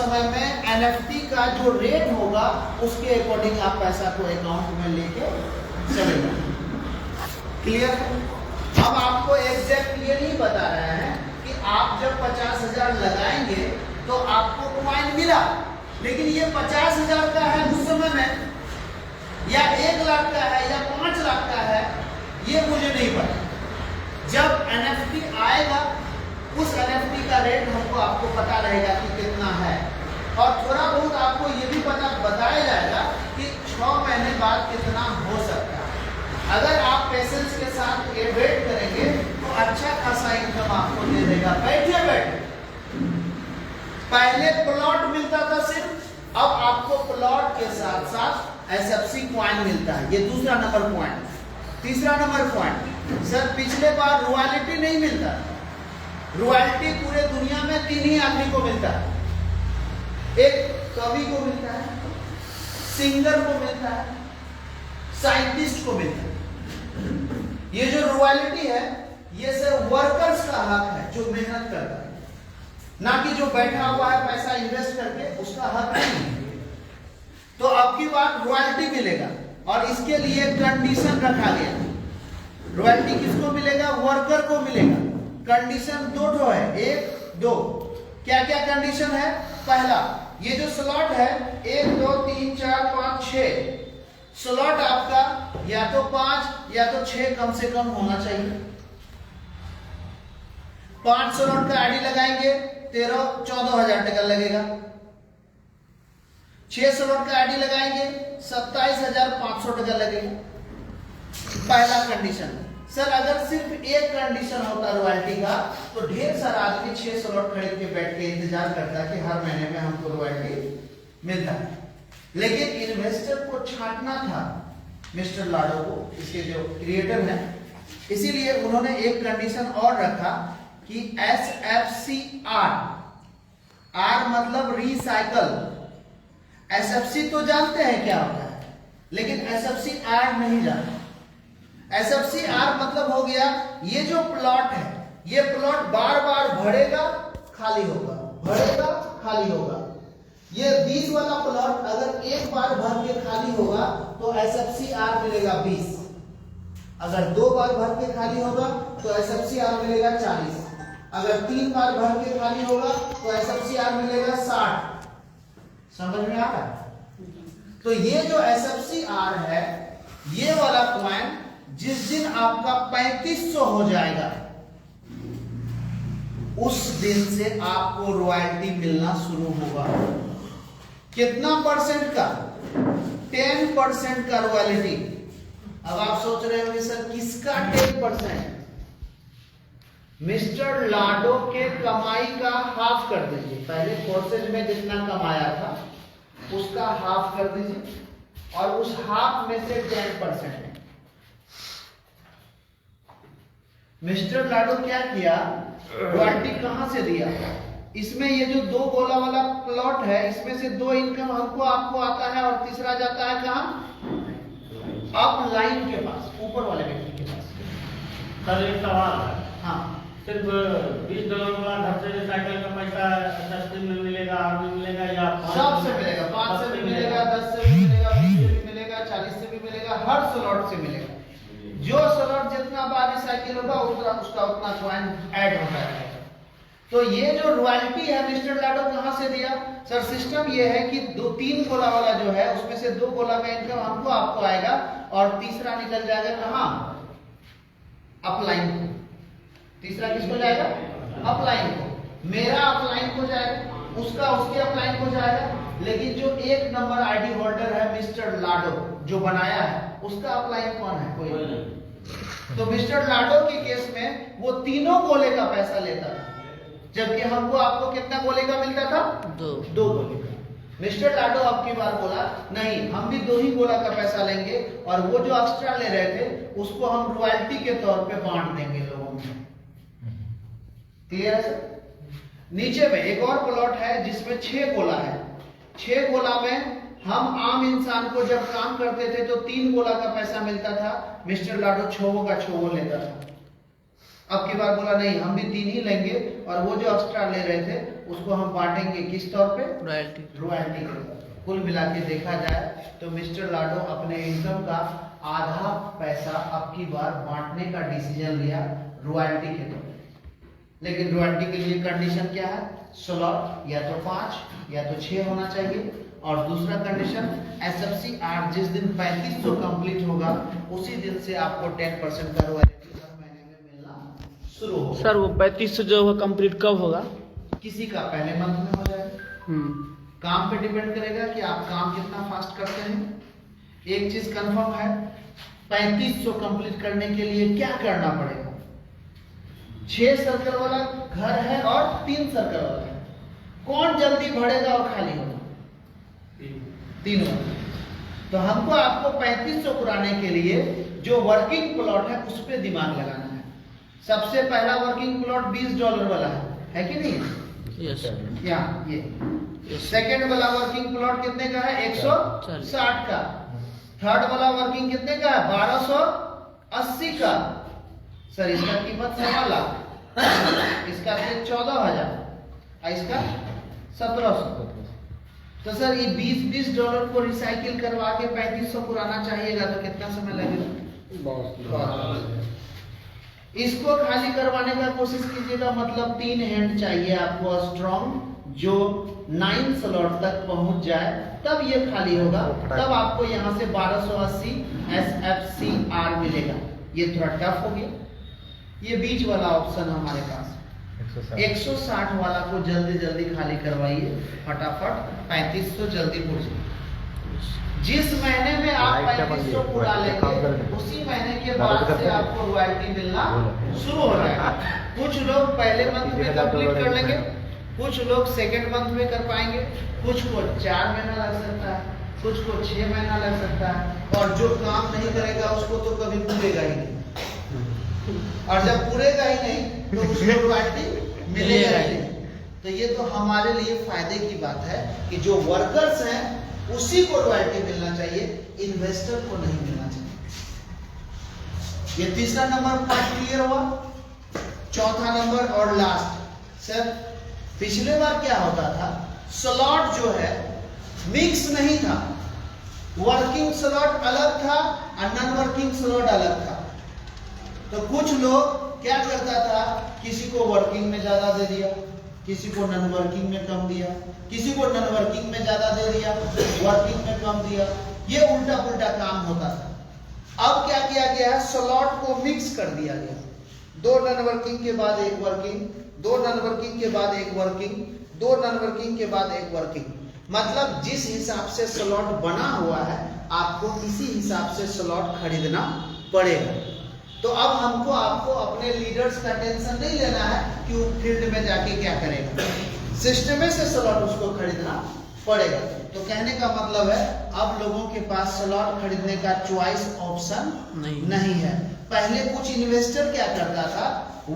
समय में एनएफटी का जो रेट होगा उसके अकॉर्डिंग आप पैसा को अकाउंट में लेके चलेगा। क्लियर है? अब आपको एग्जैक्ट ये नहीं बता रहे हैं कि आप जब 50,000 लगाएंगे तो आपको कॉइन मिला, लेकिन ये 50,000 का है उस समय में या 1 लाख का है या 5 लाख का है, ये मुझे नहीं पता। जब एनएफटी आएगा उस एनएफटी का रेट हमको आपको पता रहेगा कि कितना है, और थोड़ा बहुत आपको ये भी बताया जाएगा कि 6 महीने बाद कितना हो सकता है। अगर आप पेशेंस के साथ ये वेट करेंगे तो अच्छा खासा इनकम आपको दे देगा बैठे बैठे। पहले प्लॉट मिलता था सिर्फ, अब आपको प्लॉट के साथ साथ एसएफसी कॉइन मिलता है। ये दूसरा नंबर पॉइंट। तीसरा नंबर पॉइंट, सर पिछले बार रॉयल्टी नहीं मिलता। रॉयल्टी पूरे दुनिया में 3 ही आदमी को मिलता है, एक कवि को मिलता है, सिंगर को मिलता है, साइंटिस्ट को मिलता है। ये जो रॉयल्टी है ये सिर्फ वर्कर्स का हक है जो मेहनत करता है, ना कि जो बैठा हुआ है पैसा इन्वेस्ट करके, उसका हक नहीं। तो अब की बार रॉयल्टी मिलेगा और इसके लिए कंडीशन रखा गया। रॉयल्टी किसको मिलेगा? वर्कर को मिलेगा। कंडीशन 2 है, 1 2। क्या क्या कंडीशन है? पहला, ये जो स्लॉट है 1 2 3 4 5 6 स्लॉट आपका या तो 5 या तो 6 कम से कम होना चाहिए। 5 स्लॉट का आईडी लगाएंगे 13-14 हजार टका लगेगा। 6 स्लॉट का आईडी लगाएंगे 27,500 टका लगेगा। पहला कंडीशन। सर अगर सिर्फ एक कंडीशन होता रॉयल्टी का तो ढेर सारा आदमी 6 स्लॉट खरीद के बैठ के इंतजार करता कि हर महीने में हमको रॉयल्टी मिलता है। लेकिन इन्वेस्टर को छांटना था मिस्टर लाडो को, इसके जो क्रिएटर हैं, इसीलिए उन्होंने एक कंडीशन और रखा कि SFCR, R मतलब रिसाइकल। SFC तो जानते हैं क्या होता है, लेकिन SFCR नहीं जानते। SFCR मतलब हो गया ये जो प्लॉट है, ये प्लॉट बार बार भरेगा खाली होगा, भरेगा खाली होगा। ये 20 वाला प्लॉट अगर एक बार भर के खाली होगा तो SFCR मिलेगा 20। अगर 2 बार भर के खाली होगा तो SFCR मिलेगा 40। अगर 3 बार भर के खाली होगा तो SFCR मिलेगा 60। समझ में आ रहा है? तो ये जो SFCR है, ये वाला कॉइन जिस दिन आपका 3500 हो जाएगा उस दिन से आपको रॉयल्टी मिलना शुरू होगा। कितना परसेंट का? 10% का रॉयल्टी। अब आप सोच रहे होंगे सर किसका 10%? मिस्टर लाडो के कमाई का हाफ कर दीजिए। पहले कोर्सेज में जितना कमाया था उसका हाफ कर दीजिए और उस हाफ में से 10% है। मिस्टर लाडो क्या किया? रॉयल्टी कहां से दिया? इसमें ये जो 2 गोला वाला प्लॉट है इसमें से 2 इनकम हमको आपको आता है और तीसरा जाता है कहां? अप लाइन के पास, ऊपर वाले व्यक्ति के पास। सर एक सवाल है। हाँ, सिर्फ $20 वाला घर से साइकिल का पैसा सस्ते में मिलेगा, आगे मिलेगा या सबसे मिलेगा? 5 से भी मिलेगा, 10 से भी मिलेगा, 20 से भी मिलेगा, 40 से भी मिलेगा, हर स्लॉट से मिलेगा। जो स्लॉट जितना बार रिसाइकिल होगा उसका उतना कॉइन ऐड होता है। तो ये जो रॉयल्टी है मिस्टर लाडो कहां से दिया? सर सिस्टम ये है कि 3 गोला वाला जो है उसमें से 2 गोला का इनकम हमको आपको आएगा और तीसरा निकल जाएगा कहां? अपलाइन को। तीसरा किसको जाएगा? अपलाइन को। मेरा अपलाइन को जाएगा, उसका उसके अपलाइन को जाएगा। लेकिन जो 1 नंबर आईडी होल्डर है मिस्टर लाडो जो बनाया है, उसका अपलाइन कौन है? कोई नहीं। तो मिस्टर लाडो के केस में वो तीनों गोले का पैसा लेता था, जबकि हमको आपको कितना गोले का मिलता था? 2 गोले का। मिस्टर लाडो अब की बार बोला नहीं, हम भी 2 ही गोला का पैसा लेंगे और वो जो एक्स्ट्रा ले रहे थे उसको हम रॉयल्टी के तौर पे बांट देंगे लोगों में। क्लियर है सर? नीचे में एक और प्लॉट है जिसमें 6 गोला है। 6 गोला में हम आम इंसान को जब काम करते थे तो 3 गोला का पैसा मिलता था, मिस्टर लाडो 6 का 6 लेता था। अब की बार बोला नहीं, हम भी 3 ही लेंगे और वो जो एक्स्ट्रा ले रहे थे उसको हम बांटेंगे किस तौर पे? रॉयल्टी। रॉयल्टी के तौर पे। कुल मिला के देखा जाए तो मिस्टर लाडो अपने इनकम का आधा पैसा अब की बार बांटने का डिसीजन लिया रॉयल्टी के तौर पे। लेकिन रॉयल्टी के लिए कंडीशन क्या है? स्लॉट या तो 5 या तो 6 होना चाहिए, और दूसरा कंडीशन एसएफसी आर जिस दिन 3500 कंप्लीट होगा उसी दिन से आपको 10% का रॉयल्टी हर महीने में मिलना शुरू होगा। सर वो 3500 जो है कंप्लीट कब होगा? किसी का पहले मंथ में हो जाएगा। काम पे डिपेंड करेगा कि आप काम कितना फास्ट करते हैं। एक चीज कंफर्म है, 3500 कंप्लीट करने के लिए क्या करना पड़ेगा? 6 सर्कल वाला घर है और 3 सर्कल वाला है, कौन जल्दी भरेगा और खाली होगा? तीनों। तो हमको आपको 3500 पुराने के लिए जो वर्किंग प्लॉट है उस पर दिमाग लगाना है। सबसे पहला वर्किंग प्लॉट $20 वाला है कि नहीं? Yes sir. क्या ये सेकंड वाला वर्किंग प्लॉट कितने का है? 160 का। थर्ड वाला वर्किंग कितने का है? 1280 का। सर इसका कीमत 1.25 लाख, इसका 14,000 और इसका 1700। तो सर ये $20 को रिसाइकिल करवा के 3500 पुराना चाहिएगा तो कितना समय लगेगा? इसको खाली करवाने का कोशिश कीजिएगा, मतलब 3 हैंड चाहिए आपको स्ट्रॉन्ग जो 9 स्लॉट तक पहुंच जाए, तब ये खाली होगा। तब आपको यहाँ से 1280 SFCR मिलेगा। ये थोड़ा टफ हो गया। ये बीच वाला ऑप्शन हमारे पास 160 वाला को जल्दी जल्दी खाली करवाइए फटाफट, 3500 जल्दी पूछिए। जिस महीने में आप 3500 पूरा लेंगे उसी महीने के बाद से आपको रॉयल्टी मिलना शुरू हो जाएगा। कुछ लोग पहले मंथ में कंप्लीट कर लेंगे, कुछ लोग सेकंड मंथ में कर पाएंगे, कुछ को 4 महीना लग सकता है, कुछ को 6 महीना लग सकता है, और जो काम नहीं करेगा उसको तो कभी पूरेगा ही नहीं, और जब पूरेगा ही नहीं तो उसको रॉयल्टी मिलेगा ही नहीं। तो ये तो हमारे लिए फायदे की बात है कि जो वर्कर्स हैं उसी को रॉयल्टी मिलना चाहिए, इन्वेस्टर को नहीं मिलना चाहिए। ये तीसरा नंबर पार्ट क्लियर हुआ। चौथा नंबर और लास्ट, सर पिछले बार क्या होता था, स्लॉट जो है मिक्स नहीं था, वर्किंग स्लॉट अलग था और नॉन वर्किंग स्लॉट अलग था। तो कुछ लोग क्या करता था, किसी को वर्किंग में ज्यादा दे दिया, किसी को नॉन वर्किंग में कम दिया, किसी को नॉन वर्किंग में ज्यादा दे दिया, वर्किंग में कम दिया, ये उल्टा पुल्टा काम होता था। अब क्या किया गया है, स्लॉट को मिक्स कर दिया गया, 2 नॉन वर्किंग के बाद एक वर्किंग, 2 नॉन वर्किंग के बाद एक वर्किंग, 2 नॉन वर्किंग के बाद एक वर्किंग। मतलब जिस हिसाब से स्लॉट बना हुआ है आपको इसी हिसाब से स्लॉट खरीदना पड़ेगा। तो अब हमको आपको अपने लीडर्स का टेंशन नहीं लेना है कि वो फील्ड में जाके क्या करेगा, सिस्टम में से स्लॉट उसको खरीदना पड़ेगा। तो कहने का मतलब है अब लोगों के पास स्लॉट खरीदने का चॉइस ऑप्शन नहीं है। पहले कुछ इन्वेस्टर क्या करता था,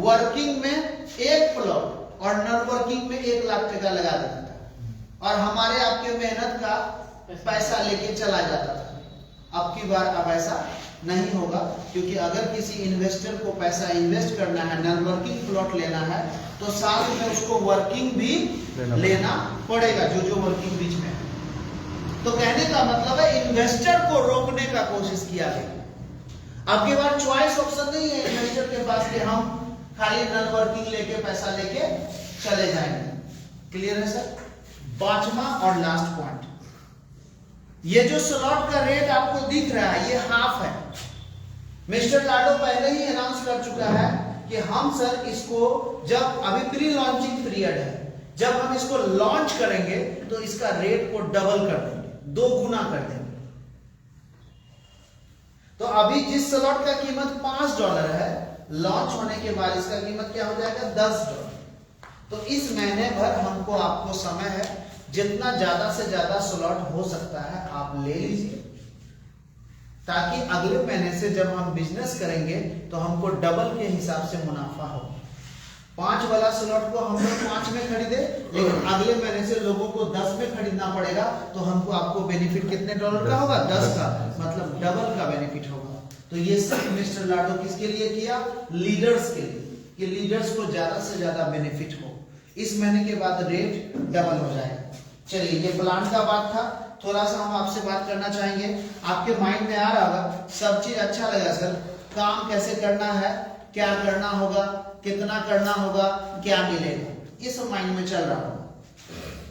वर्किंग में 1 प्लॉट और नॉन वर्किंग में 1 लाख टका लगा देता था और हमारे आपके मेहनत का पैसा लेके चला जाता था। अब की बार अब ऐसा नहीं होगा, क्योंकि अगर किसी इन्वेस्टर को पैसा इन्वेस्ट करना है, नॉन वर्किंग प्लॉट लेना है, तो साथ में उसको वर्किंग भी लेना पड़ेगा, जो वर्किंग बीच में है। तो कहने का मतलब है इन्वेस्टर को रोकने का कोशिश किया गया। आपके पास चॉइस ऑप्शन नहीं है इन्वेस्टर के पास कि हम खाली नॉन वर्किंग लेके पैसा लेके चले जाएंगे। क्लियर है सर? 5वां और लास्ट पॉइंट, ये जो स्लॉट का रेट आपको दिख रहा है ये हाफ है। मिस्टर लाडो पहले ही अनाउंस कर चुका है कि हम सर इसको जब अभी प्री लॉन्चिंग पीरियड है, जब हम इसको लॉन्च करेंगे तो इसका रेट को डबल कर देंगे, 2 गुना कर देंगे। तो अभी जिस स्लॉट का कीमत $5 है, लॉन्च होने के बाद इसका कीमत क्या हो जाएगा, $10। तो इस महीने भर हमको आपको समय है, जितना ज्यादा से ज्यादा स्लॉट हो सकता है आप ले लीजिए, ताकि अगले महीने से जब हम बिजनेस करेंगे तो हमको डबल के हिसाब से मुनाफा हो। 5 वाला स्लॉट को हम लोग 5 में खरीदे, लेकिन अगले महीने से लोगों को 10 में खरीदना पड़ेगा, तो हमको आपको बेनिफिट कितने डॉलर का होगा, 10 का, मतलब डबल का बेनिफिट होगा। तो ये सब मिस्टर लाडो किसके लिए किया, लीडर्स के लिए, कि लीडर्स को ज्यादा से ज्यादा बेनिफिट हो। इस महीने के बाद रेट डबल हो जाएगा। चलिए ये प्लान का बात था, थोड़ा सा हम आपसे बात करना चाहेंगे। आपके माइंड में आ रहा होगा, सब चीज अच्छा लगा सर, काम कैसे करना है, क्या करना होगा, कितना करना होगा, क्या मिलेगा, इस माइंड में चल रहा होगा।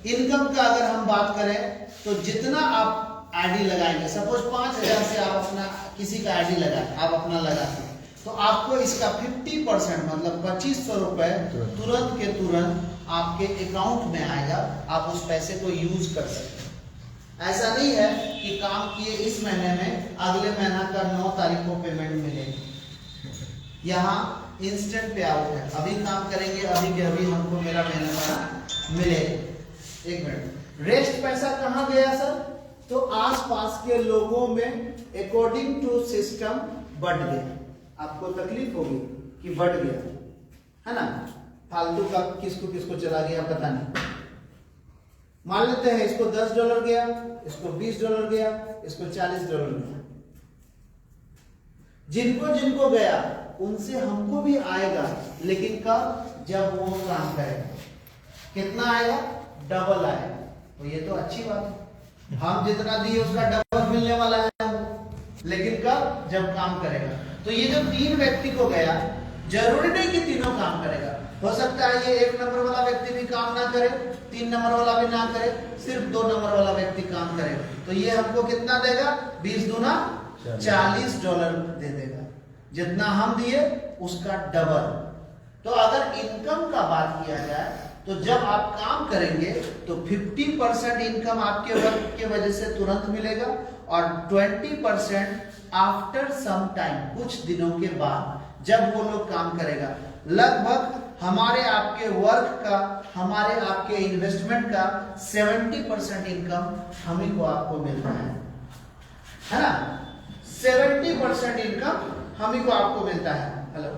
इनकम का अगर हम बात करें तो जितना आप आईडी लगाएंगे, सपोज 5,000 से आप अपना किसी का आईडी लगाए, आप अपना लगाते हैं, तो आपको इसका 50% मतलब 2,500 रुपए तुरंत के तुरंत आपके अकाउंट में आएगा। आप उस पैसे को यूज कर सकते हैं। ऐसा नहीं है कि काम किए इस महीने में अगले महीना का 9 तारीख को पेमेंट मिलेगी। यहाँ इंस्टेंट पे आउट है, अभी काम करेंगे अभी के अभी हमको मेरा महीने का मिलेगा। एक मिनट, रेस्ट पैसा कहाँ गया सर? तो आसपास के लोगों में अकॉर्डिंग टू सिस्टम बढ़ गया। आपको तकलीफ होगी कि बढ़ गया है ना, फालतू का किसको किसको चला गया पता नहीं। मान लेते हैं इसको $10 गया, इसको $20 गया, इसको $40 गया। जिनको जिनको गया उनसे हमको भी आएगा, लेकिन कब? जब वो काम करेगा। कितना आएगा? डबल आएगा। तो ये तो अच्छी बात है, हम जितना दिए उसका डबल मिलने वाला है हमको। लेकिन कब? जब काम करेगा। तो ये जो 3 व्यक्ति को गया, जरूरी नहीं कि तीनों काम करेगा। हो सकता है ये 1 नंबर वाला व्यक्ति भी काम ना करे, 3 नंबर वाला भी ना करे, सिर्फ 2 नंबर वाला व्यक्ति काम करे। तो ये हमको कितना देगा? 20 दूना $40 दे देगा। जितना हम दिए उसका डबल। तो अगर इनकम का बात किया जाए तो जब आप काम करेंगे तो 50% इनकम आपके वर्क के वजह से तुरंत मिलेगा और 20% आफ्टर सम टाइम, कुछ दिनों के बाद जब वो लोग काम करेगा। लगभग हमारे आपके वर्क का, हमारे आपके इन्वेस्टमेंट का 70% इनकम हम ही को आपको मिलता है ना। 70% इनकम हम ही को आपको मिलता है। हेलो